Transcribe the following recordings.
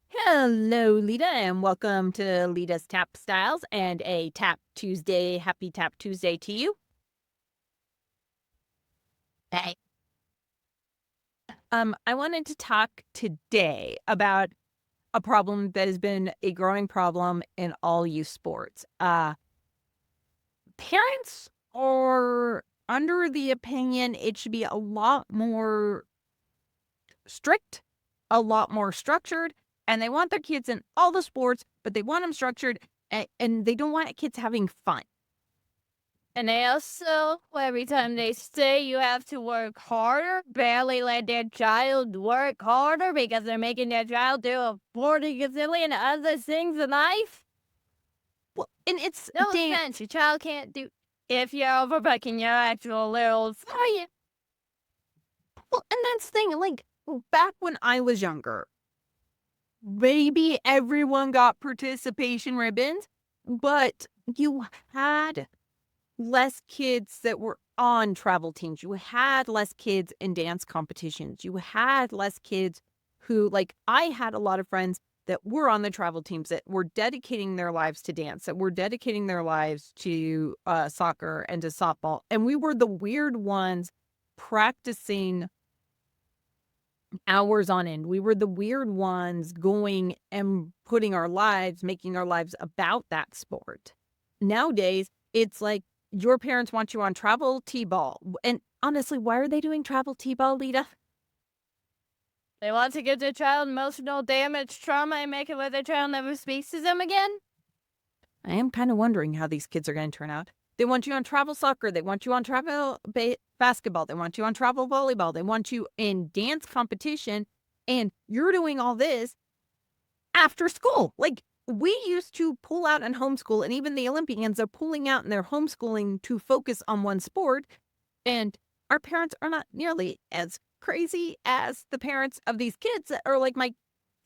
Hello, Leta, and welcome to Leta's Tap Styles and a Tap Tuesday. Happy Tap Tuesday to you. Hey. I wanted to talk today about a problem that has been a growing problem in all youth sports. Parents are under the opinion it should be a lot more strict, a lot more structured, and they want their kids in all the sports, but they want them structured, and they don't want kids having fun. And they also, every time they say you have to work harder, barely let their child work harder because they're making their child do 40 gazillion other things in life. Well, and it's No offense, your child can't do if you're overbooking your actual little. Sorry. Well, and that's the thing, like, back when I was younger, maybe everyone got participation ribbons, but you had less kids that were on travel teams. You had less kids in dance competitions. You had less kids who, like, I had a lot of friends that were on the travel teams that were dedicating their lives to dance, that were dedicating their lives to soccer and to softball. And we were the weird ones practicing hours on end. We were the weird ones going and putting our lives, making our lives about that sport. Nowadays, it's like your parents want you on travel t-ball. And honestly, why are they doing travel t-ball, Leta? They want to give their child emotional damage, trauma, and make it where their child never speaks to them again. I am kind of wondering how these kids are going to turn out. They want you on travel soccer. They want you on travel basketball. They want you on travel volleyball. They want you in dance competition. And you're doing all this after school. Like, we used to pull out and homeschool, and even the Olympians are pulling out and they're homeschooling to focus on one sport. And our parents are not nearly as crazy as the parents of these kids that are like, my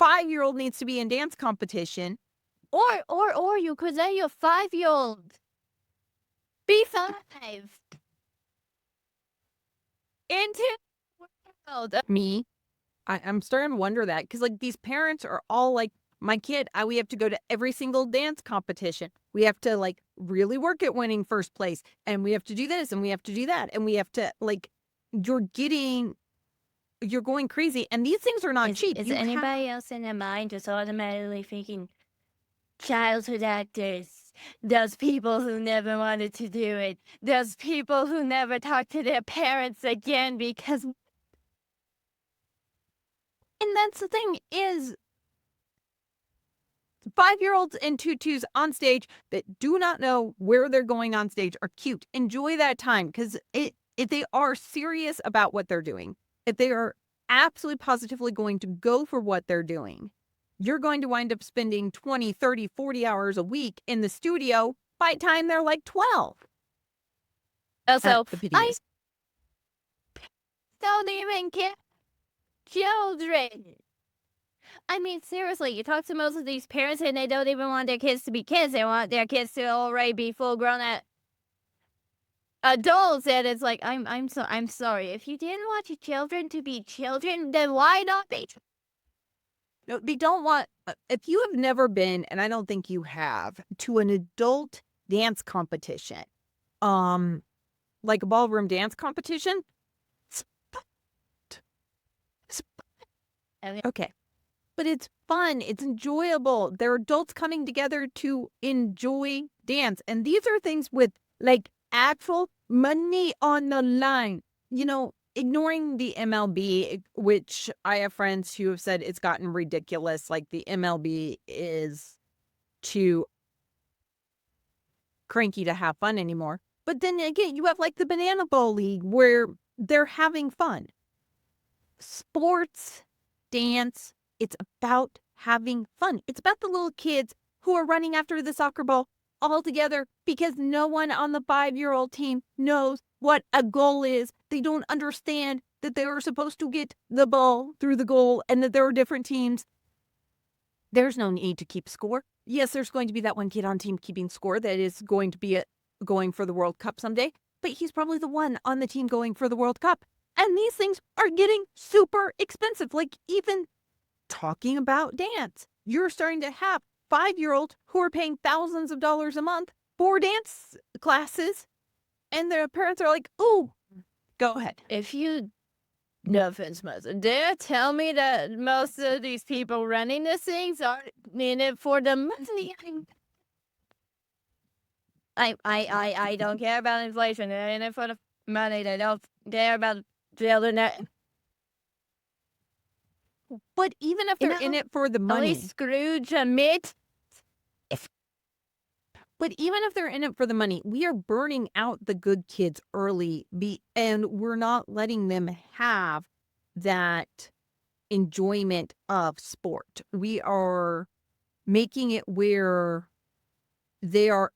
5-year-old needs to be in dance competition. Or you could say your 5-year-old. Be 5. Into world. Me, I'm starting to wonder that because, like, these parents are all like, my kid, we have to go to every single dance competition. We have to, like, really work at winning first place. And we have to do this and we have to do that. And we have to, like, you're going crazy. And these things are not cheap. Is anybody else in their mind just automatically thinking childhood actors, those people who never wanted to do it, those people who never talked to their parents again because. And that's the thing is, 5-year-olds in tutus on stage that do not know where they're going on stage are cute. Enjoy that time because if they are serious about what they're doing, if they are absolutely positively going to go for what they're doing, you're going to wind up spending 20, 30, 40 hours a week in the studio by the time they're like 12. Also, I don't even care. Children. I mean, seriously, you talk to most of these parents and they don't even want their kids to be kids. They want their kids to already be full-grown adults. And it's like, I'm sorry. If you didn't want your children to be children, then why not be? No, they don't want, if you have never been, and I don't think you have, to an adult dance competition, like a ballroom dance competition. Okay. But it's fun. It's enjoyable. They're adults coming together to enjoy dance. And these are things with, like, actual money on the line. You know, ignoring the MLB, which I have friends who have said it's gotten ridiculous. Like, the MLB is too cranky to have fun anymore. But then again, you have, like, the Banana Bowl League where they're having fun. Sports, dance, it's about having fun. It's about the little kids who are running after the soccer ball all together because no one on the 5-year-old team knows what a goal is. They don't understand that they are supposed to get the ball through the goal and that there are different teams. There's no need to keep score. Yes, there's going to be that one kid on team keeping score that is going to be going for the World Cup someday. but he's probably the one on the team going for the World Cup. And these things are getting super expensive. Like, even talking about dance, you're starting to have 5-year-olds who are paying thousands of dollars a month for dance classes. And their parents are like, "Ooh, go ahead." If you, no offense, Mother, dare tell me that most of these people running these things are in it for the money. I don't care about inflation. They're in it for the money. They don't care about building it. But even if they're in it for the At money, least Scrooge admit. but even if they're in it for the money, we are burning out the good kids early, and we're not letting them have that enjoyment of sport. We are making it where they are,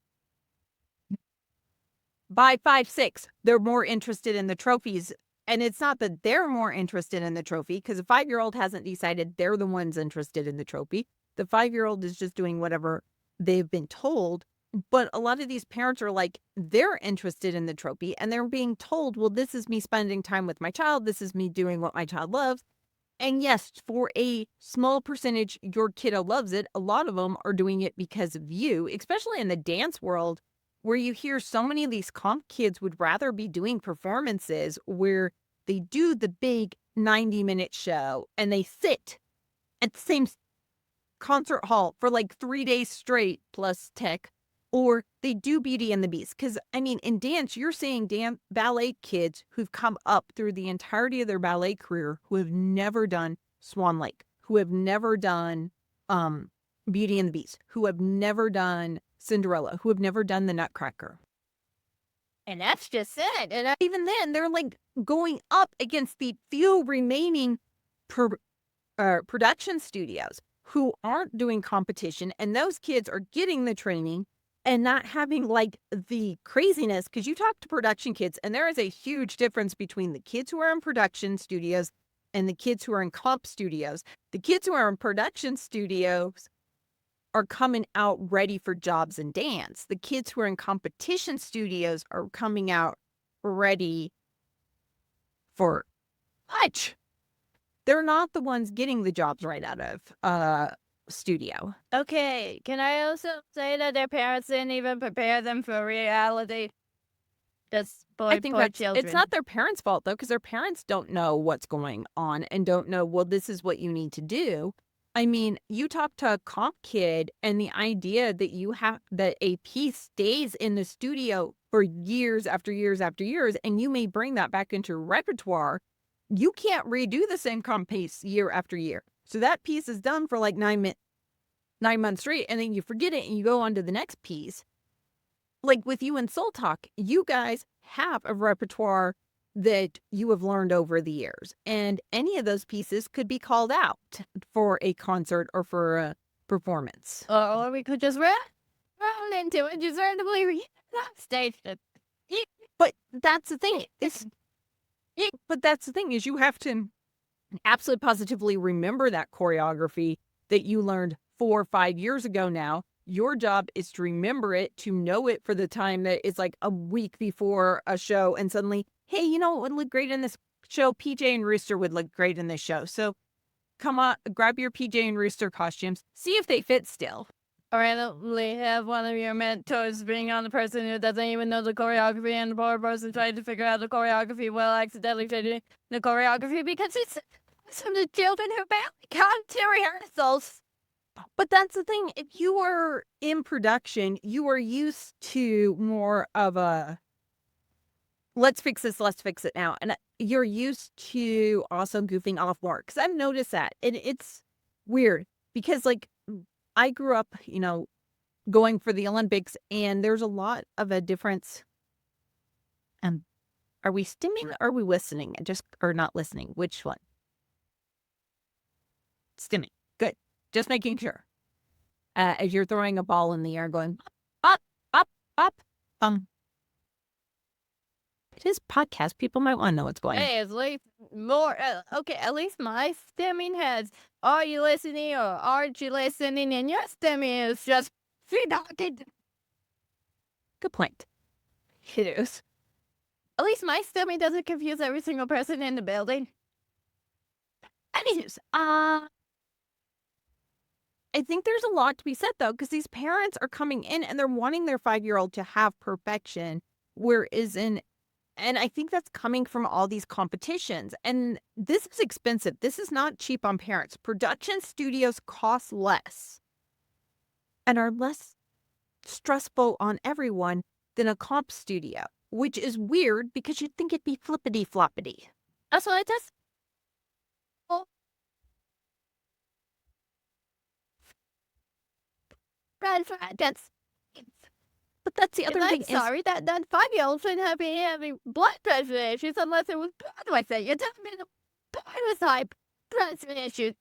by 5, 6, they're more interested in the trophies. And it's not that they're more interested in the trophy, because a 5-year-old hasn't decided they're the ones interested in the trophy. The 5-year-old is just doing whatever they've been told. But a lot of these parents are like, they're interested in the trophy, and they're being told, well, this is me spending time with my child. This is me doing what my child loves. And yes, for a small percentage, your kiddo loves it. A lot of them are doing it because of you, especially in the dance world, where you hear so many of these comp kids would rather be doing performances where they do the big 90-minute show and they sit at the same concert hall for like 3 days straight plus tech, or they do Beauty and the Beast. Because, I mean, in dance, you're seeing ballet kids who've come up through the entirety of their ballet career who have never done Swan Lake, who have never done Beauty and the Beast, who have never done Cinderella, who have never done the Nutcracker. And that's just it. And Even then, they're like going up against the few remaining production studios who aren't doing competition, and those kids are getting the training and not having like the craziness. Because you talk to production kids, and there is a huge difference between the kids who are in production studios and the kids who are in comp studios. The kids who are in production studios are coming out ready for jobs in dance. The kids who are in competition studios are coming out ready for much. They're not the ones getting the jobs right out of studio. okay, can I also say that their parents didn't even prepare them for reality? That's I think poor children. it's not their parents' fault, though, because their parents don't know what's going on and don't know, well, this is what you need to do. I mean, you talk to a comp kid, and the idea that a piece stays in the studio for years after years after years, and you may bring that back into repertoire, you can't redo the same comp piece year after year. So that piece is done for like 9 months straight, and then you forget it and you go on to the next piece. Like with you and Soul Talk, you guys have a repertoire that you have learned over the years, and any of those pieces could be called out for a concert or for a performance. Or we could just run into it, just randomly stage it. But that's the thing. But that's the thing, is you have to absolutely positively remember that choreography that you learned 4 or 5 years ago now. Your job is to remember it, to know it for the time that it's like a week before a show, and suddenly, hey, you know what would look great in this show? PJ and Rooster would look great in this show. So come on, grab your PJ and Rooster costumes, see if they fit still. Or randomly have one of your mentors bring on the person who doesn't even know the choreography, and the poor person trying to figure out the choreography while accidentally changing the choreography because it's some of the children who barely come to rehearsals. But that's the thing. If you are in production, you are used to more of a, let's fix this, let's fix it now. And you're used to also goofing off more. Because I've noticed that. And it's weird. Because, like, I grew up, going for the Olympics. And there's a lot of a difference. Are we stimming or are we listening? Or not listening? Which one? Stimming. Good. Just making sure. As you're throwing a ball in the air going, pop, pop, pop. It is podcast. People might want to know what's going on. Hey, at least more. Okay, at least my stimming has, are you listening or aren't you listening? And your stimming is just, Good point. It is. At least my stomach doesn't confuse every single person in the building. Anyways, I think there's a lot to be said though, because these parents are coming in and they're wanting their 5-year-old to have perfection, whereas and I think that's coming from all these competitions. And this is expensive. This is not cheap on parents. Production studios cost less and are less stressful on everyone than a comp studio, which is weird because you'd think it'd be flippity floppity. That's what I just. Oh, red flag. But that's the And other I'm thing is sorry that 5-year-old shouldn't be having blood pressure issues unless it was blood. I say you're telling me the parasite blood pressure issues.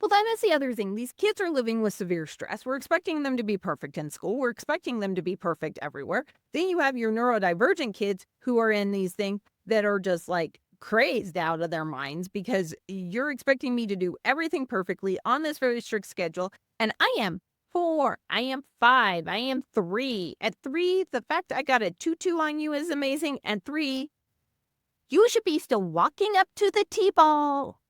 well, that is the other thing. These kids are living with severe stress. We're expecting them to be perfect in school. We're expecting them to be perfect everywhere. Then you have your neurodivergent kids who are in these things that are just like crazed out of their minds because you're expecting me to do everything perfectly on this very strict schedule. And I am 4, I am 5, I am 3. At 3, the fact I got a tutu on you is amazing. And 3, you should be still walking up to the T-ball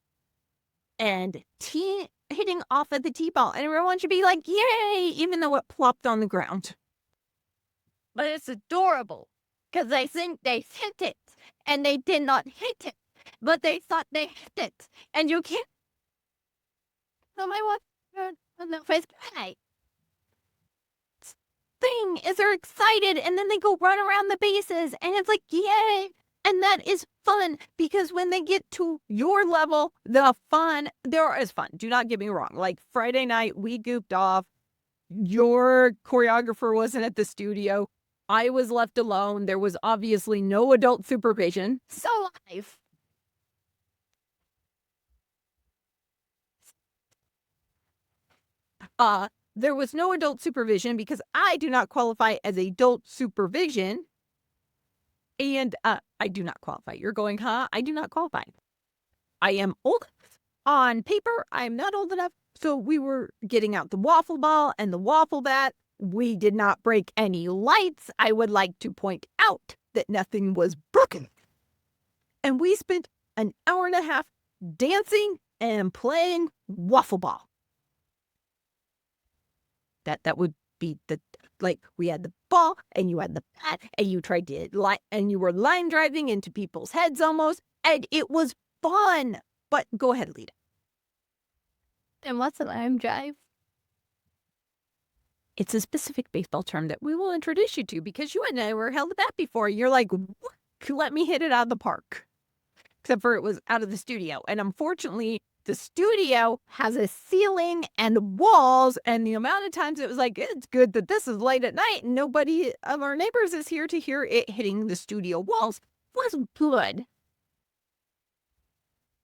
and hitting off of the T-ball. And everyone should be like, yay, even though it plopped on the ground. But it's adorable because they think they hit it and they did not hit it, but they thought they hit it. And you can't. Oh my what? No face cry. Thing is they're excited and then they go run around the bases and it's like, yay. And that is fun because when they get to your level, the fun, there is fun. Do not get me wrong. Like Friday night, we goofed off. Your choreographer wasn't at the studio. I was left alone. There was obviously no adult supervision. So live. There was no adult supervision because I do not qualify as adult supervision. And I do not qualify. You're going, huh? I do not qualify. I am old on paper. I'm not old enough. So we were getting out the waffle ball and the waffle bat. We did not break any lights. I would like to point out that nothing was broken. And we spent an hour and a half dancing and playing waffle ball. That would be the like we had the ball and you had the bat and you tried to line and you were line driving into people's heads almost and it was fun. But go ahead, Leta. And what's an arm drive? It's a specific baseball term that we will introduce you to because you and I were held the bat before. You're like, what? Let me hit it out of the park. Except for it was out of the studio. And unfortunately, the studio has a ceiling and walls. And the amount of times it was like, it's good that this is late at night and nobody of our neighbors is here to hear it hitting the studio walls was good.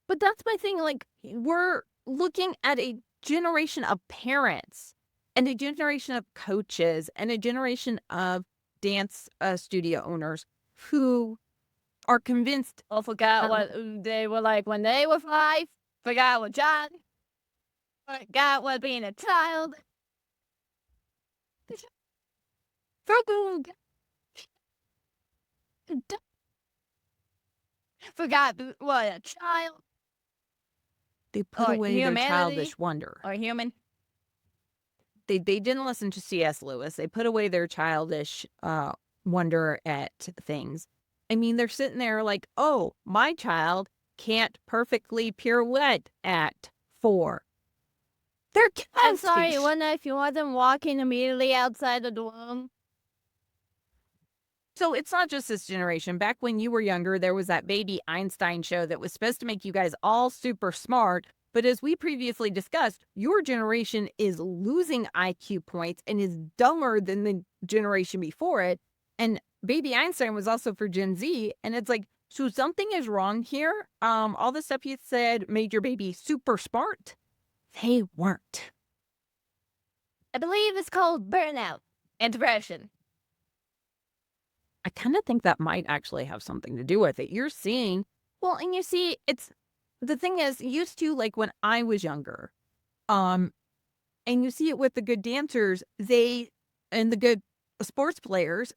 But that's my thing. Like, we're looking at a generation of parents and a generation of coaches and a generation of dance studio owners who are convinced. Oh, forgot what they were like when they were 5. Forgot what John. Forgot what being a child. Forgot what a child They put or away their humanity childish wonder. or human. They didn't listen to C.S. Lewis. They put away their childish wonder at things. I mean, they're sitting there like, oh, my child can't perfectly pirouette at 4. They're I'm sorry, childish. one night if you wasn't walking immediately outside the dorm. So it's not just this generation. Back when you were younger, there was that baby Einstein show that was supposed to make you guys all super smart. But as we previously discussed, your generation is losing IQ points and is dumber than the generation before it. And baby Einstein was also for Gen Z. And it's like, so something is wrong here. All the stuff you said made your baby super smart. They weren't. I believe it's called burnout and depression. I kind of think that might actually have something to do with it. You're seeing, well, and you see, it's the thing is, used to like when I was younger, and you see it with the good dancers, and the good sports players,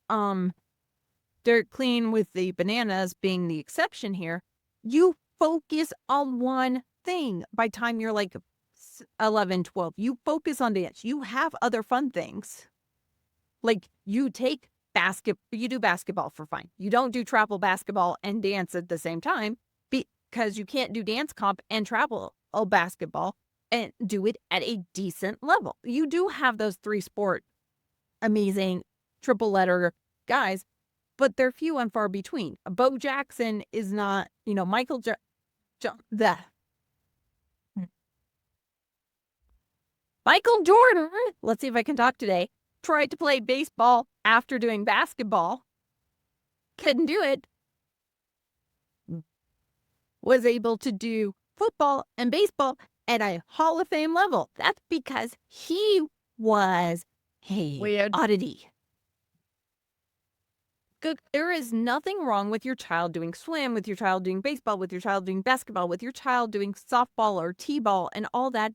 dirt clean with the bananas being the exception here, you focus on one thing by time you're like 11, 12. You focus on dance. You have other fun things. Like you do basketball for fun. You don't do travel basketball and dance at the same time because you can't do dance comp and travel basketball and do it at a decent level. You do have those 3 sport amazing triple letter guys, but they're few and far between. Bo Jackson is not, Michael Jordan, let's see if I can talk today, tried to play baseball after doing basketball. Couldn't do it. Was able to do football and baseball at a Hall of Fame level. That's because he was a Weird. oddity. Good. There is nothing wrong with your child doing swim, with your child doing baseball, with your child doing basketball, with your child doing softball or t-ball and all that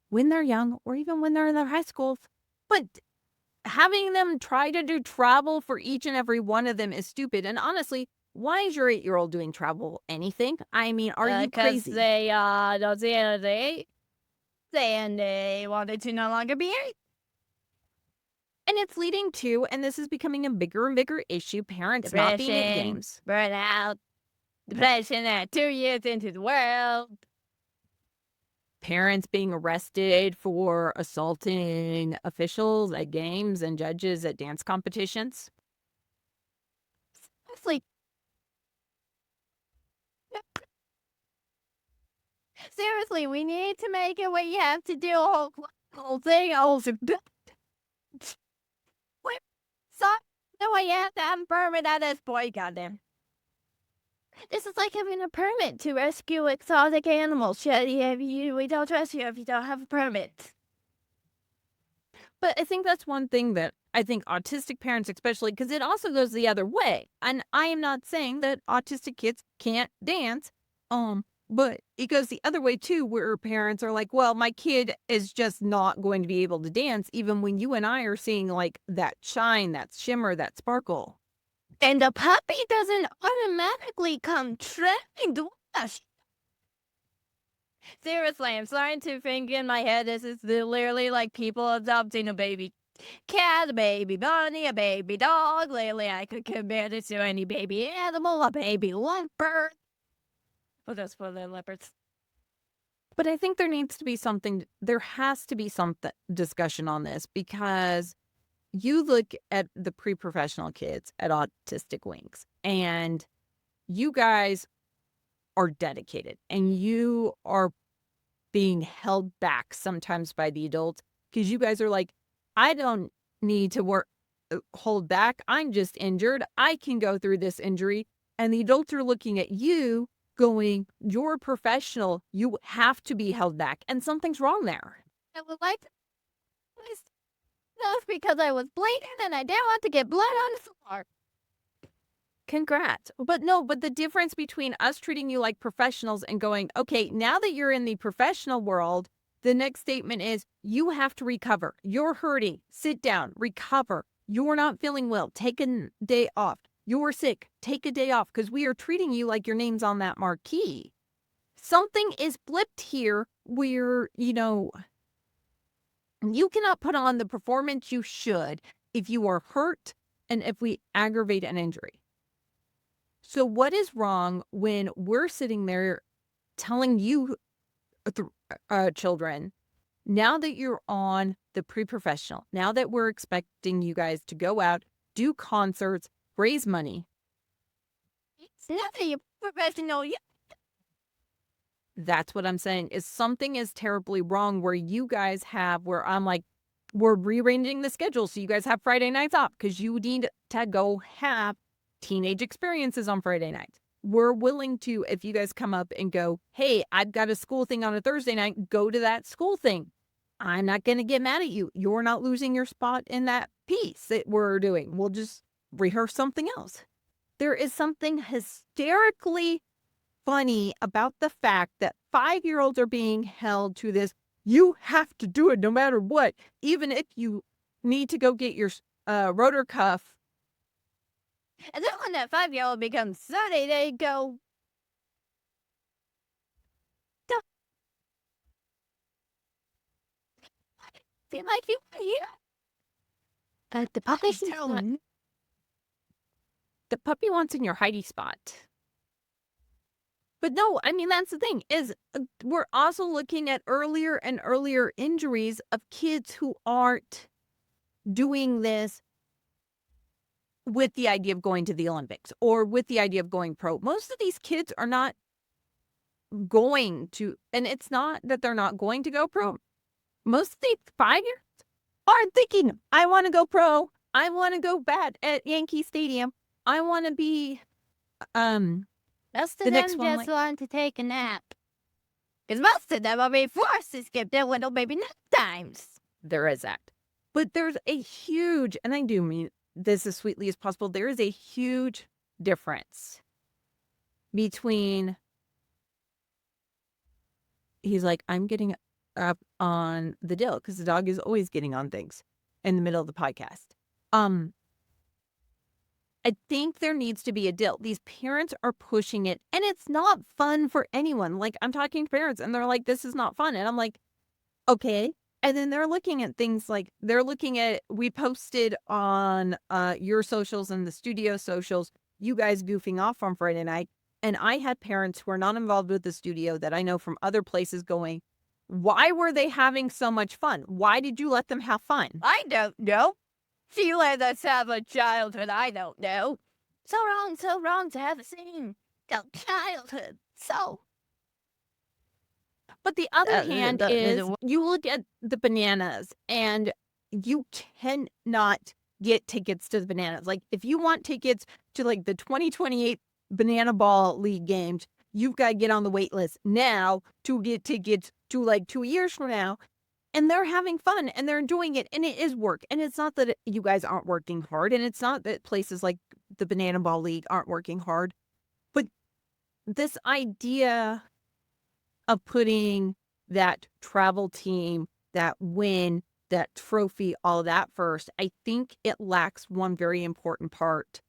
when they're young or even when they're in their high schools. But having them try to do travel for each and every one of them is stupid. And honestly, why is your 8-year-old doing travel anything? I mean, are you crazy? Because they don't see anything. And they wanted to no longer be here. And it's leading to, and this is becoming a bigger and bigger issue, parents not being at games. Burnout, depression at 2 years into the world. Parents being arrested for assaulting officials at games and judges at dance competitions. Seriously. Seriously, we need to make it where you have to do a whole thing. No, I have to have a permit at this point, goddamn. This is like having a permit to rescue exotic animals. We don't trust you if you don't have a permit. But I think that's one thing that I think autistic parents especially, because it also goes the other way. And I am not saying that autistic kids can't dance, but it goes the other way too, where parents are like, well, my kid is just not going to be able to dance, even when you and I are seeing like that shine, that shimmer, that sparkle. And the puppy doesn't automatically come trained with us. Seriously, I'm starting to think in my head this is literally like people adopting a baby cat, a baby bunny, a baby dog. Lately, I could compare this to any baby animal, a baby leopard. Well, that's for the leopards. But I think there has to be some discussion on this, because you look at the pre-professional kids at Autistic Wings, and you guys are dedicated, and you are being held back sometimes by the adults because you guys are like, I don't need to hold back. I'm just injured. I can go through this injury. And the adults are looking at you going, you're a professional. You have to be held back. And something's wrong there. I would like to. That's because I was bleeding and I didn't want to get blood on the floor. Congrats. But the difference between us treating you like professionals and going, okay, now that you're in the professional world, the next statement is you have to recover. You're hurting. Sit down, recover. You're not feeling well. Take a day off. You're sick. Take a day off, because we are treating you like your name's on that marquee. Something is flipped here where, you cannot put on the performance you should if you are hurt and if we aggravate an injury. So what is wrong when we're sitting there telling you, children, now that you're on the pre-professional, now that we're expecting you guys to go out, do concerts, raise money. It's not that you're professional. That's what I'm saying, is something is terribly wrong where you guys where I'm like, we're rearranging the schedule so you guys have Friday nights off because you need to go have teenage experiences on Friday nights. We're willing to, if you guys come up and go, hey, I've got a school thing on a Thursday night, go to that school thing. I'm not going to get mad at you. You're not losing your spot in that piece that we're doing. We'll just rehearse something else. There is something hysterically funny about the fact that 5-year-olds are being held to this. You have to do it no matter what, even if you need to go get your rotor cuff And then when that 5-year-old becomes 30, they go, "Don't feel like you were here." The puppy's telling. The puppy wants in your hidey spot. But no, I mean, that's the thing is we're also looking at earlier and earlier injuries of kids who aren't doing this with the idea of going to the Olympics or with the idea of going pro. Most of these kids are not going to, and it's not that they're not going to go pro. Most of the 5-year aren't thinking, I want to go pro. I want to go bat at Yankee Stadium. I want to be Most of the next them one. just want to take a nap. Because most of them will be forced to skip their little baby nap times. There is that. But there's a huge, and I do mean this as sweetly as possible, there is a huge difference between he's like, I'm getting up on the dill because the dog is always getting on things in the middle of the podcast. I think there needs to be a dill. These parents are pushing it, and it's not fun for anyone. Like, I'm talking to parents, and they're like, this is not fun. And I'm like, okay. And then they're looking at things like we posted on your socials and the studio socials, you guys goofing off on Friday night. And I had parents who are not involved with the studio that I know from other places going, why were they having so much fun? Why did you let them have fun? I don't know. She let us have a childhood. I don't know. So wrong to have a same childhood. So. But the other hand is you look at the bananas and you cannot get tickets to the bananas. Like if you want tickets to like the 2028 Banana Ball League games, you've got to get on the wait list now to get tickets to like 2 years from now. And they're having fun and they're enjoying it. And it is work. And it's not that you guys aren't working hard. And it's not that places like the Banana Ball League aren't working hard. But this idea of putting that travel team, that win, that trophy, all that first, I think it lacks one very important part.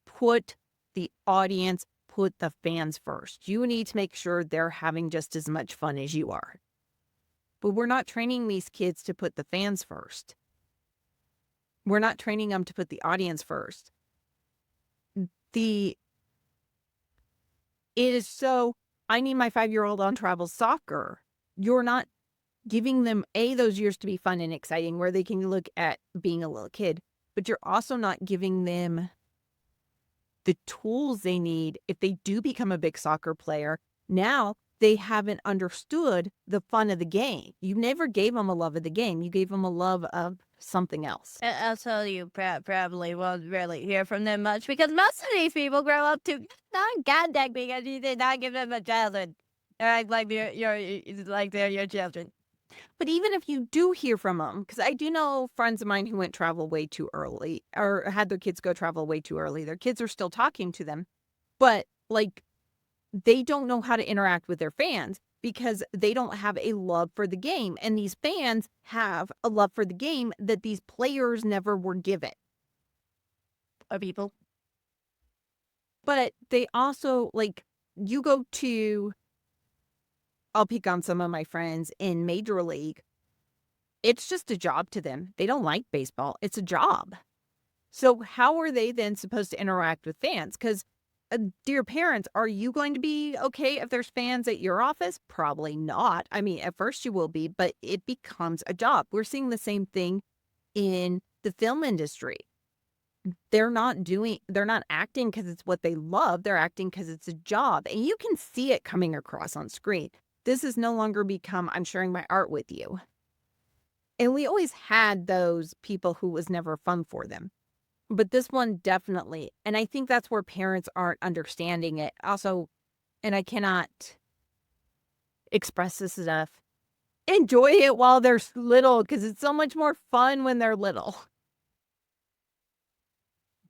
Put the audience, put the fans first. You need to make sure they're having just as much fun as you are. But we're not training these kids to put the fans first. We're not training them to put the audience first. It is so, I need my 5-year-old on travel soccer. You're not giving them those years to be fun and exciting where they can look at being a little kid, but you're also not giving them the tools they need if they do become a big soccer player. Now they haven't understood the fun of the game. You never gave them a love of the game. You gave them a love of something else. I'll tell you, probably won't really hear from them much because most of these people grow up to not contact because you did not give them a childhood. They act like they're your children. But even if you do hear from them, because I do know friends of mine who went travel way too early or had their kids go travel way too early. Their kids are still talking to them, but like they don't know how to interact with their fans because they don't have a love for the game. And these fans have a love for the game that these players never were given. Or people. But they also, like, you go to, I'll pick on some of my friends in Major League. It's just a job to them. They don't like baseball. It's a job. So how are they then supposed to interact with fans? Because dear parents, are you going to be okay if there's fans at your office? Probably not. I mean, at first you will be, but it becomes a job. We're seeing the same thing in the film industry. They're not acting because it's what they love. They're acting because it's a job. And you can see it coming across on screen. This has no longer become, I'm sharing my art with you. And we always had those people who was never fun for them. But this one definitely, and I think that's where parents aren't understanding it. Also, and I cannot express this enough, enjoy it while they're little because it's so much more fun when they're little.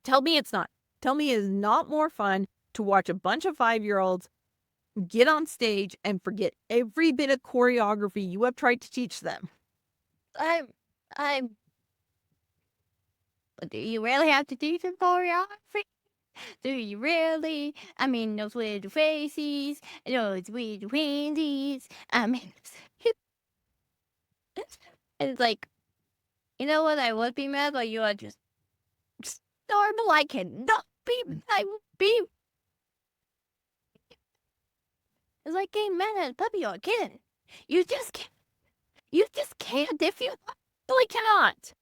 Tell me it's not. Tell me it's not more fun to watch a bunch of 5-year-olds get on stage and forget every bit of choreography you have tried to teach them. But do you really have to teach them choreography? Do you really? I mean, those little faces, those weird windies. I mean, it's like, you know what? I would be mad, but you are just normal. I cannot be. I will be. It's like getting mad at a puppy or a kitten. You just can't. You just can't if you really cannot.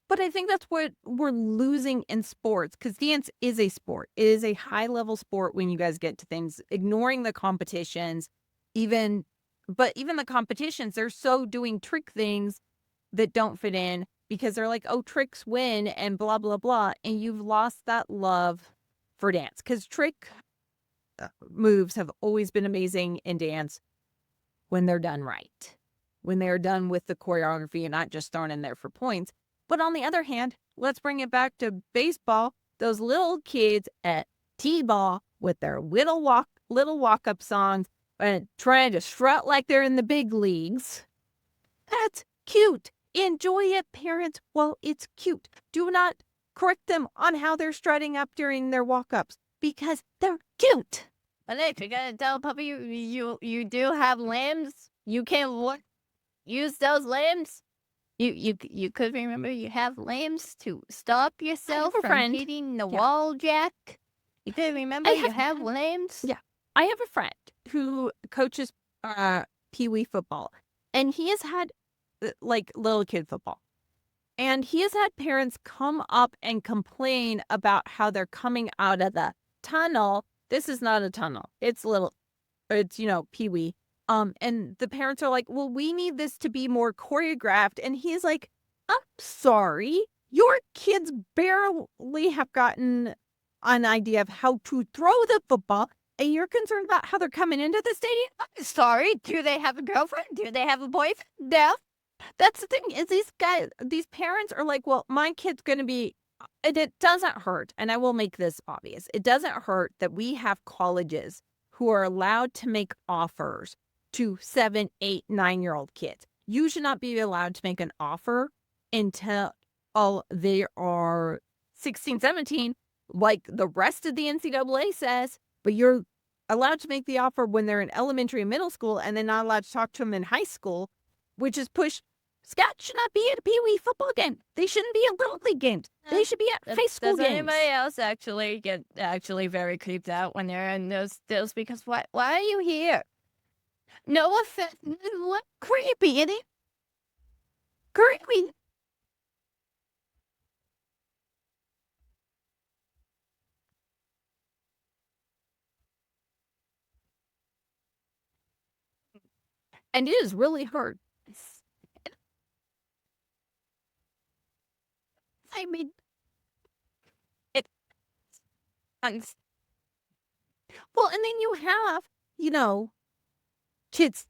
But I think that's what we're losing in sports because dance is a sport. It is a high level sport when you guys get to things, ignoring the competitions, even, but even the competitions, they're so doing trick things that don't fit in because they're like, oh, tricks win and blah, blah, blah. And you've lost that love for dance because trick moves have always been amazing in dance when they're done right, when they're done with the choreography and not just thrown in there for points. But on the other hand, let's bring it back to baseball. Those little kids at T-ball with their little walk-up songs and trying to strut like they're in the big leagues. That's cute. Enjoy it, parents, while it's cute. Do not correct them on how they're strutting up during their walk-ups because they're cute. But if you're gonna tell a puppy you do have limbs, you can use those limbs. You could remember you have limbs to stop yourself a from friend. hitting the Yeah. wall, Jack. You could remember you have limbs. Yeah. I have a friend who coaches peewee football, and he has had like little kid football. And he has had parents come up and complain about how they're coming out of the tunnel. This is not a tunnel. It's peewee. And the parents are like, well, we need this to be more choreographed. And he's like, I'm sorry. Your kids barely have gotten an idea of how to throw the football. And you're concerned about how they're coming into the stadium? I'm sorry. Do they have a girlfriend? Do they have a boyfriend? No. That's the thing is these parents are like, well, my kid's going to be, and it doesn't hurt. And I will make this obvious. It doesn't hurt that we have colleges who are allowed to make offers to 7, 8, 9-year-old kids. You should not be allowed to make an offer until they are 16, 17, like the rest of the NCAA says, but you're allowed to make the offer when they're in elementary and middle school and then not allowed to talk to them in high school, which is pushed. Scouts should not be at a peewee football game. They shouldn't be at little league games. They should be at high school Does games. anybody else actually get very creeped out when they're in those stills? Because why are you here? No offense. What creepy, isn't it? Creepy. And it is really hard. I mean, it. Well, and then you have, kids.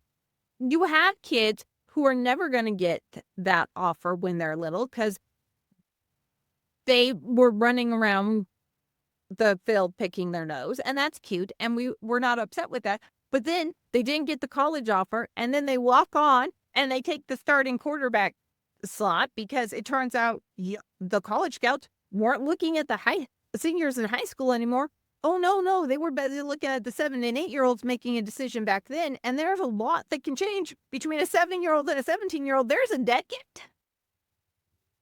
You have kids who are never going to get that offer when they're little because they were running around the field picking their nose, and that's cute, and we're not upset with that. But then they didn't get the college offer, and then they walk on and they take the starting quarterback slot because it turns out the college scouts weren't looking at the seniors in high school anymore. Oh, no, they were busy looking at the 7 and 8-year-olds making a decision back then, and there's a lot that can change between a 7-year-old and a 17-year-old. There's a decade.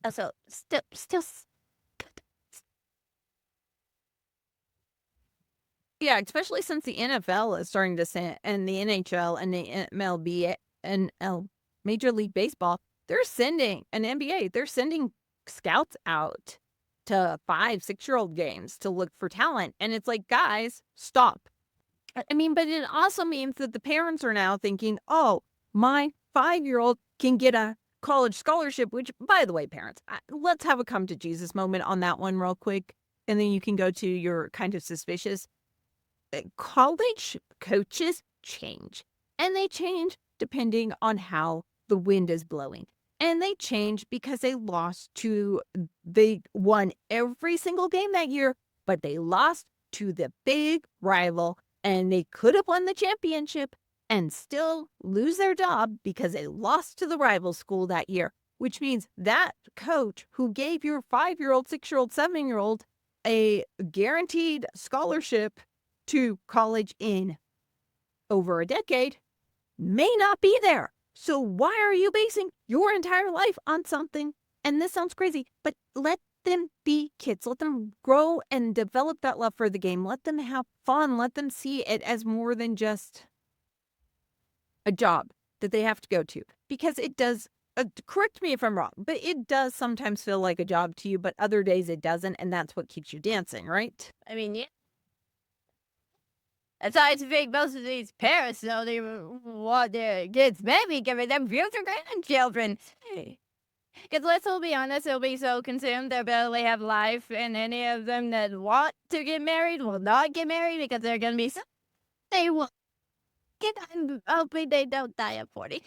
Also, still. Yeah, especially since the NFL is starting to send, and the NHL and the MLB and Major League Baseball, they're sending an NBA. They're sending scouts out to 5, 6-year-old games to look for talent. And it's like, guys, stop. I mean, but it also means that the parents are now thinking, oh, my 5-year-old can get a college scholarship, which, by the way, parents, let's have a come to Jesus moment on that one real quick. And then you can go to your kind of suspicious. College coaches change, and they change depending on how the wind is blowing. And they change because they won every single game that year, but they lost to the big rival, and they could have won the championship, and still lose their job because they lost to the rival school that year, which means that coach who gave your 5-year-old, 6-year-old, 7-year-old a guaranteed scholarship to college in over a decade may not be there. So why are you basing your entire life on something? And this sounds crazy, but let them be kids. Let them grow and develop that love for the game. Let them have fun. Let them see it as more than just a job that they have to go to. Because it does, correct me if I'm wrong, but it does sometimes feel like a job to you, but other days it doesn't. And that's what keeps you dancing, right? I mean, yeah. That's why I think most of these parents, though, they want their kids maybe giving them future grandchildren. Because let's all be honest, they'll be so consumed they barely have life, and any of them that want to get married will not get married because they're going to be so. They will get. I'm hoping they don't die at 40.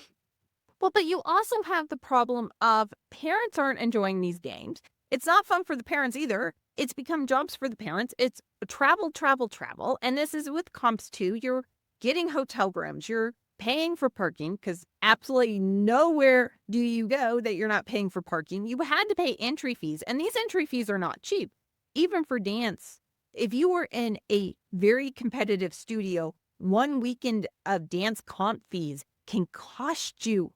Well, but you also have the problem of parents aren't enjoying these games. It's not fun for the parents either. It's become jobs for the parents. It's travel, travel, travel. And this is with comps too. You're getting hotel rooms. You're paying for parking because absolutely nowhere do you go that you're not paying for parking. You had to pay entry fees, and these entry fees are not cheap, even for dance. If you were in a very competitive studio, one weekend of dance comp fees can cost you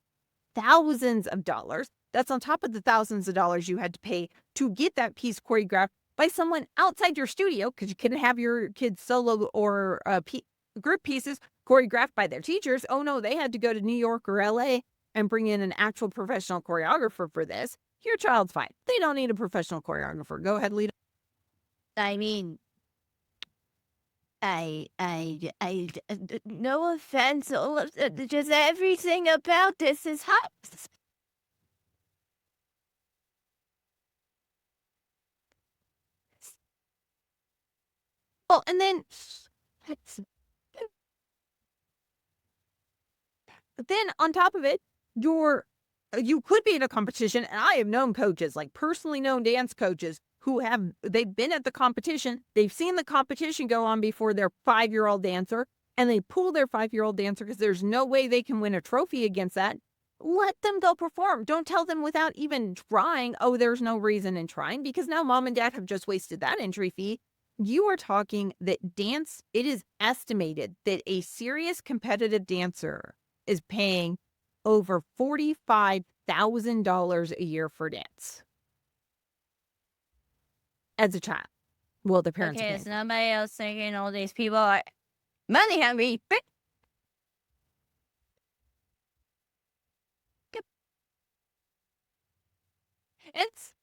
thousands of dollars. That's on top of the thousands of dollars you had to pay to get that piece choreographed by someone outside your studio because you couldn't have your kids solo or group pieces choreographed by their teachers. Oh no, they had to go to New York or LA and bring in an actual professional choreographer for this. Your child's fine. They don't need a professional choreographer. Go ahead, Leta. I mean, no offense, just everything about this is hot. Well, and then on top of it, you could be in a competition, and I have known coaches, like personally known dance coaches, they've been at the competition, they've seen the competition go on before their 5-year-old dancer, and they pull their 5-year-old dancer because there's no way they can win a trophy against that. Let them go perform. Don't tell them without even trying, oh, there's no reason in trying, because now mom and dad have just wasted that entry fee. You are talking that dance, it is estimated that a serious competitive dancer is paying over $45,000 a year for dance as a child. Well, the parents are Okay, paying. so nobody else thinking all these people are money hungry. It's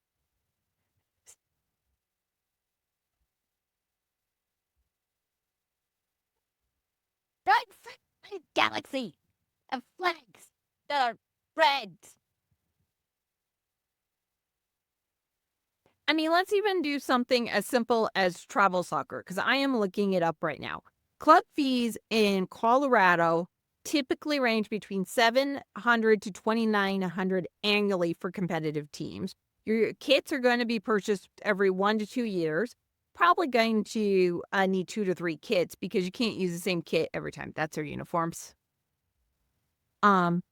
a galaxy of flags that are red. I mean, let's even do something as simple as travel soccer, because I am looking it up right now. Club fees in Colorado typically range between $700 to $2,900 annually for competitive teams. Your kits are going to be purchased every 1 to 2 years. Probably going to need 2 to 3 kits because you can't use the same kit every time. That's their uniforms. And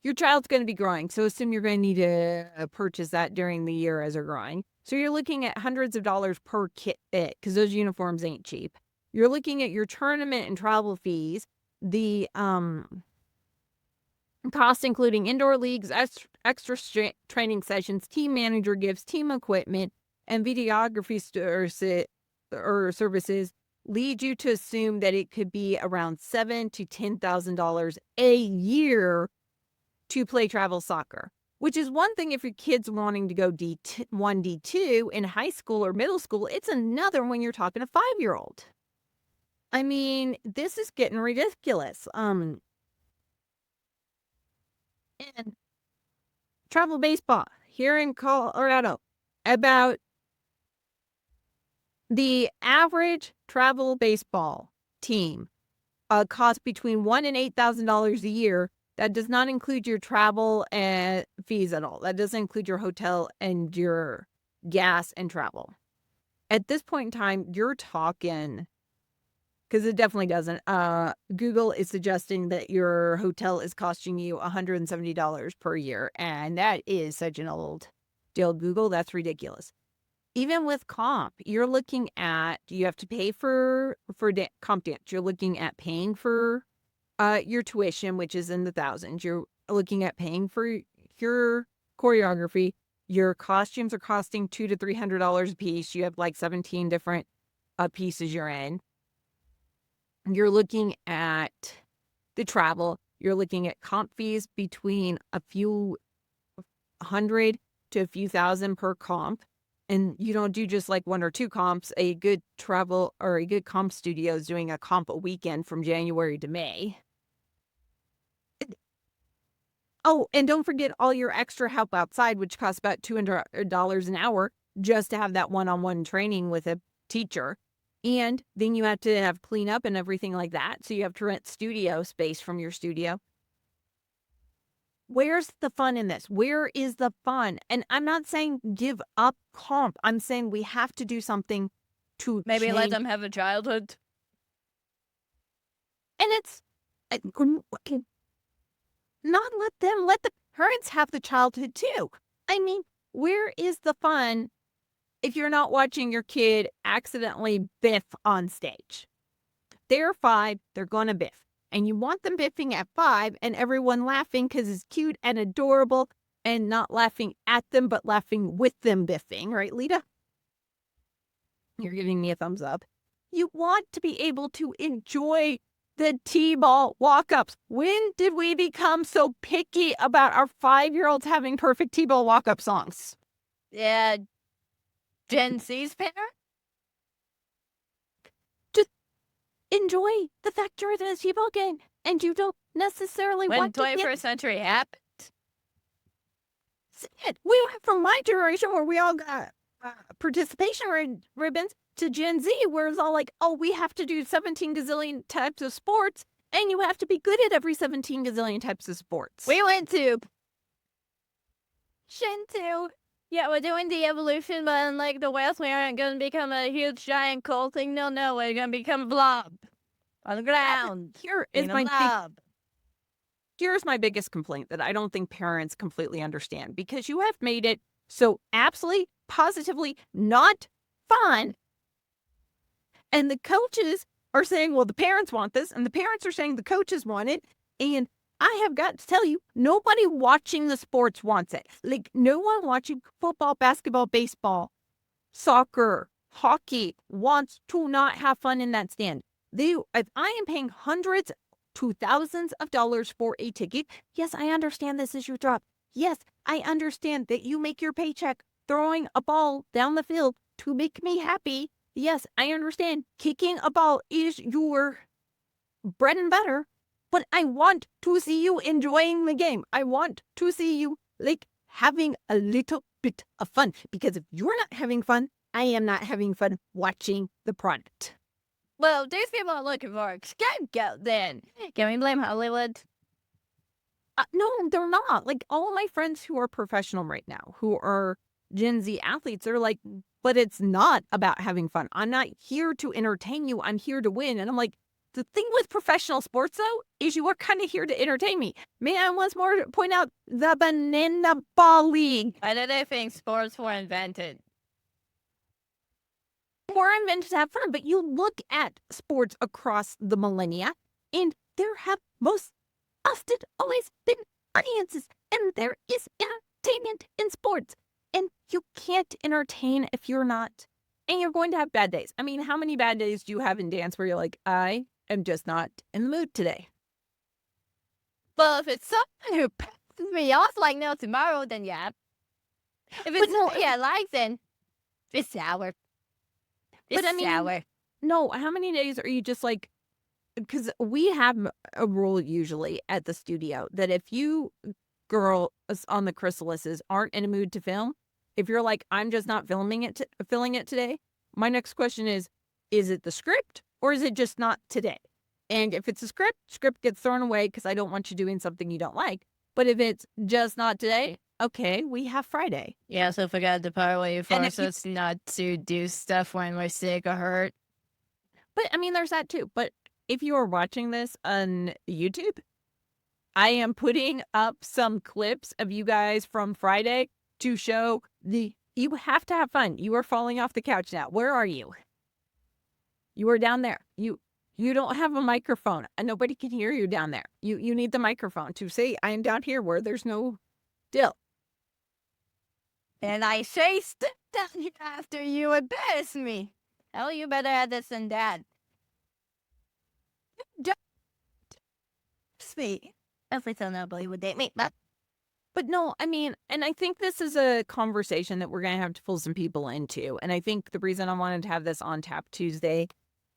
your child's going to be growing, so assume you're going to need to purchase that during the year as they're growing. So you're looking at hundreds of dollars per kit because those uniforms ain't cheap. You're looking at your tournament and travel fees, the cost including indoor leagues, extra training sessions, team manager gifts, team equipment, and videography services lead you to assume that it could be around $7,000 to $10,000 a year to play travel soccer, which is one thing if your kid's wanting to go D1, D2 in high school or middle school. It's another when you're talking a 5-year-old. I mean, this is getting ridiculous. And travel baseball here in Colorado, about the average travel baseball team costs between $1,000 and $8,000 a year. That does not include your travel and fees at all. That doesn't include your hotel and your gas and travel. At this point in time, you're talking because it definitely doesn't. Google is suggesting that your hotel is costing you $170 per year, and that is such an old deal. Google, that's ridiculous. Even with comp, you're looking at you have to pay for comp dance. You're looking at paying for your tuition, which is in the thousands. You're looking at paying for your choreography. Your costumes are costing $200 to $300 a piece. You have like 17 different pieces you're in. You're looking at the travel. You're looking at comp fees between a few hundred to a few thousand per comp. And you don't do just like one or two comps. A good travel or a good comp studio is doing a comp a weekend from January to May. Oh, and don't forget all your extra help outside, which costs about $200 an hour just to have that one-on-one training with a teacher. And then you have to have cleanup and everything like that. So you have to rent studio space from your studio. Where's the fun in this? Where is the fun? And I'm not saying give up comp. I'm saying we have to do something to Maybe let change. them have a childhood. And it's not let the parents have the childhood too. I mean, where is the fun if you're not watching your kid accidentally biff on stage? They're 5, they're gonna biff. And you want them biffing at 5 and everyone laughing because it's cute and adorable and not laughing at them, but laughing with them biffing, right, Leta? You're giving me a thumbs up. You want to be able to enjoy the T-ball walk-ups. When did we become so picky about our 5-year-olds having perfect T-ball walk-up songs? Yeah, Gen Z's parent? Just enjoy the fact you're in a T-ball game and you don't necessarily When want to 21st century happened. We went from my generation where we all got participation ribbons to Gen Z, where it's all like, oh, we have to do 17 gazillion types of sports, and you have to be good at every 17 gazillion types of sports. We went to Shinto. Yeah, we're doing the evolution, but unlike the West, we aren't going to become a huge giant cold thing. No, we're going to become a blob on the ground. Here's my biggest complaint that I don't think parents completely understand, because you have made it so absolutely, positively not fun. And the coaches are saying, well, the parents want this, and the parents are saying the coaches want it. And I have got to tell you, nobody watching the sports wants it. Like, no one watching football, basketball, baseball, soccer, hockey wants to not have fun in that stand. If I am paying hundreds to thousands of dollars for a ticket, yes, I understand this is your job. Yes, I understand that you make your paycheck throwing a ball down the field to make me happy. Yes, I understand kicking a ball is your bread and butter, but I want to see you enjoying the game. I want to see you like having a little bit of fun, because if you're not having fun, I am not having fun watching the product. Well, these people are looking for a scapegoat then. Can we blame Hollywood? No, they're not. Like, all my friends who are professional right now, who are Gen Z athletes, are like, but it's not about having fun. I'm not here to entertain you. I'm here to win. And I'm like, the thing with professional sports, though, is you are kind of here to entertain me. May I once more point out the Banana Ball League? Why do they think sports were invented? Were invented to have fun, but you look at sports across the millennia, and there have most often always been audiences, and there is entertainment in sports, and you can't entertain if you're not, and you're going to have bad days. I mean, how many bad days do you have in dance where you're like, I am just not in the mood today? Well, if it's someone who pisses me off like no tomorrow, then yeah. If it's somebody I like, then it's sour. It's sour. No, how many days are you just like, because we have a rule usually at the studio that if you girls on the chrysalises aren't in a mood to film, if you're like, I'm just not filming it, filling it today, my next question is it the script or is it just not today? And if it's a script gets thrown away because I don't want you doing something you don't like. But if it's just not today, okay, we have Friday. You also forgot the part where you force us not to do stuff when we're sick or hurt. But, I mean, there's that too, but if you are watching this on YouTube, I am putting up some clips of you guys from Friday to show you have to have fun. You are falling off the couch now. Where are you? You are down there. You don't have a microphone, and nobody can hear you down there. You need the microphone to say, "I am down here where there's no dill." And I chased down here after you embarrassed me. Hell, you better have this than Dad. Don't me. At least nobody would date me. But no, I mean, and I think this is a conversation that we're gonna have to pull some people into, and I think the reason I wanted to have this on Tap Tuesday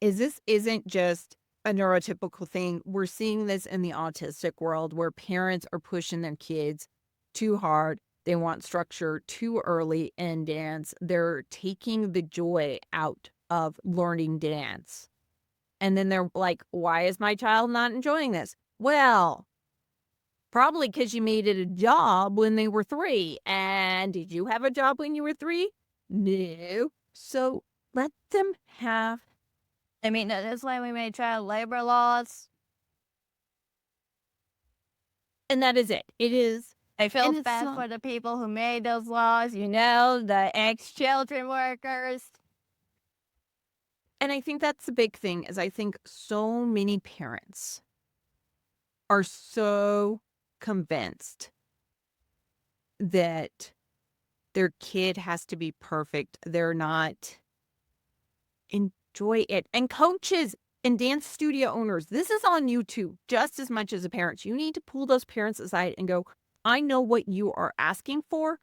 is this isn't just a neurotypical thing. We're seeing this in the autistic world where parents are pushing their kids too hard. They want structure too early in dance. They're taking the joy out of learning dance. And then they're like, "Why is my child not enjoying this?" Well, probably because you made it a job when they were 3. And did you have a job when you were 3? No. So let them have. I mean, that's why we made child labor laws. And that is it. It is. I feel And it's bad not- for the people who made those laws, the ex-children workers. And I think that's the big thing is I think so many parents are so convinced that their kid has to be perfect. They're not enjoy it. And coaches and dance studio owners, this is on YouTube just as much as the parents. You need to pull those parents aside and go, "I know what you are asking for,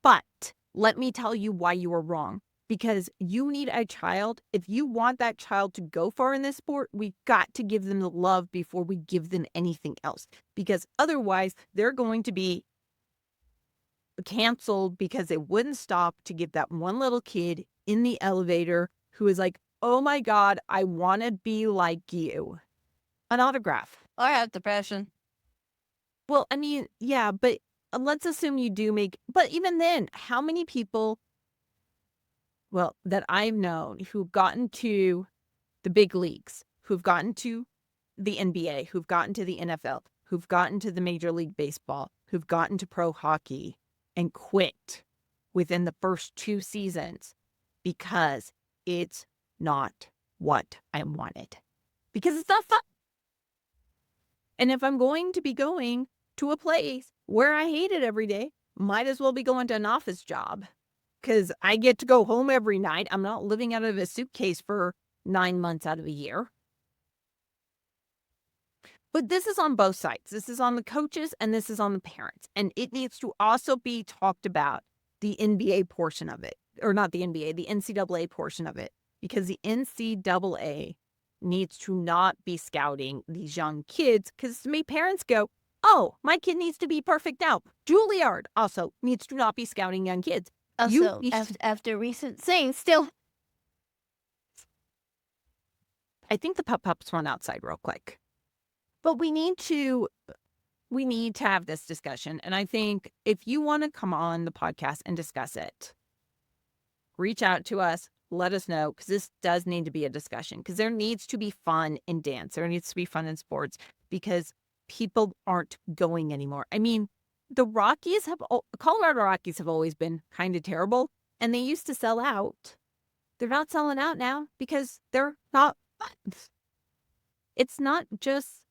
but let me tell you why you are wrong." Because you need a child. If you want that child to go far in this sport, we got to give them the love before we give them anything else. Because otherwise, they're going to be canceled because they wouldn't stop to give that one little kid in the elevator who is like, "Oh my God, I want to be like you," an autograph. Or have depression. Well, I mean, yeah, but let's assume you do make, but even then, how many people, well, that I've known who've gotten to the big leagues, who've gotten to the NBA, who've gotten to the NFL, who've gotten to the Major League Baseball, who've gotten to pro hockey and quit within the first 2 seasons because it's not what I wanted. Because it's not fun. And if I'm going to be going to a place where I hate it every day, might as well be going to an office job. Because I get to go home every night. I'm not living out of a suitcase for 9 months out of a year. But this is on both sides. This is on the coaches and this is on the parents. And it needs to also be talked about, the NBA portion of it. Or not the NBA, the NCAA portion of it. Because the NCAA needs to not be scouting these young kids. Because to me, parents go, "Oh, my kid needs to be perfect now." Juilliard also needs to not be scouting young kids. Also, You- after recent things, still. I think the pups run outside real quick. But we need to have this discussion. And I think if you want to come on the podcast and discuss it, reach out to us, let us know, because this does need to be a discussion, because there needs to be fun in dance. There needs to be fun in sports because people aren't going anymore. I mean, the Colorado Rockies have always been kind of terrible, and they used to sell out. They're not selling out now because they're not fun. It's not just,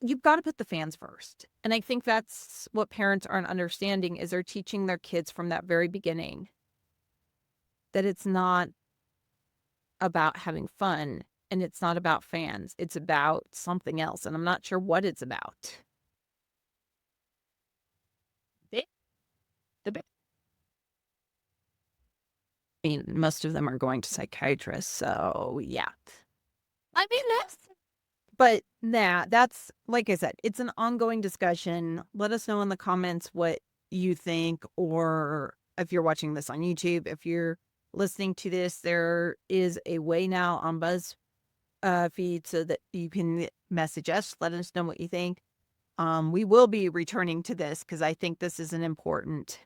you've got to put the fans first. And I think that's what parents aren't understanding is they're teaching their kids from that very beginning that it's not about having fun and it's not about fans. It's about something else. And I'm not sure what it's about. I mean, most of them are going to psychiatrists. So yeah. I mean, But that's, like I said, it's an ongoing discussion. Let us know in the comments what you think, or if you're watching this on YouTube, if you're listening to this, there is a way now on Buzz feed so that you can message us. Let us know what you think. We will be returning to this because I think this is an important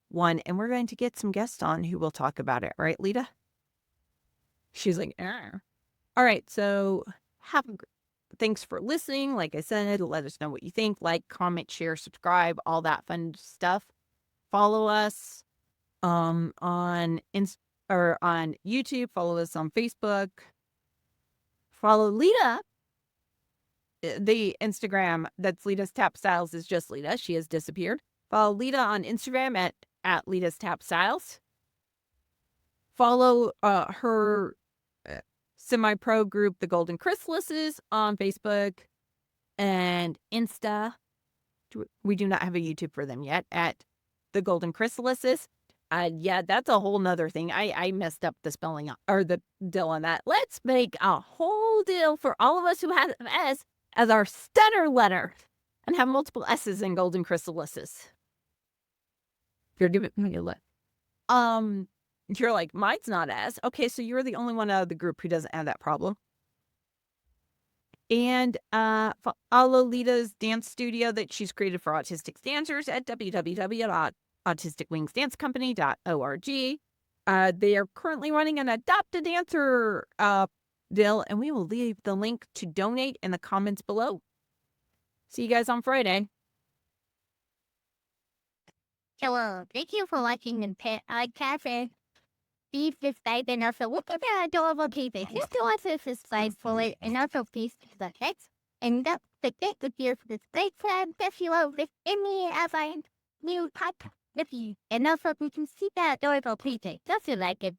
one, and we're going to get some guests on who will talk about it. Right, Leta? She's like, All right, so thanks for listening. Like I said, let us know what you think. Like, comment, share, subscribe, all that fun stuff. Follow us on or on YouTube. Follow us on Facebook. Follow Leta. The Instagram that's Leta's Tap Styles is just Leta. She has disappeared. Follow Leta on Instagram at Leta's Tap Styles. Follow her semi-pro group, the Golden Chrysalises, on Facebook and Insta. We do not have a YouTube for them yet at the Golden Chrysalises. Yeah, that's a whole nother thing. I messed up the spelling or the deal on that. Let's make a whole deal for all of us who have S as our stutter letter and have multiple S's in Golden Chrysalises. You're giving me a let. You're like, mine's not S. Okay, so you're the only one out of the group who doesn't have that problem. And follow Leta's dance studio that she's created for autistic dancers at www.autisticwingsdancecompany.org. They are currently running an Adopt a Dancer deal, and we will leave the link to donate in the comments below. See you guys on Friday. Hello, thank you for watching the cafe. Please subscribe and also look at the adorable people. Just to also subscribe for it and also please do the text. And don't forget to give the great friend if you are with any other new podcast with you. And also you can see the adorable people. Just like it.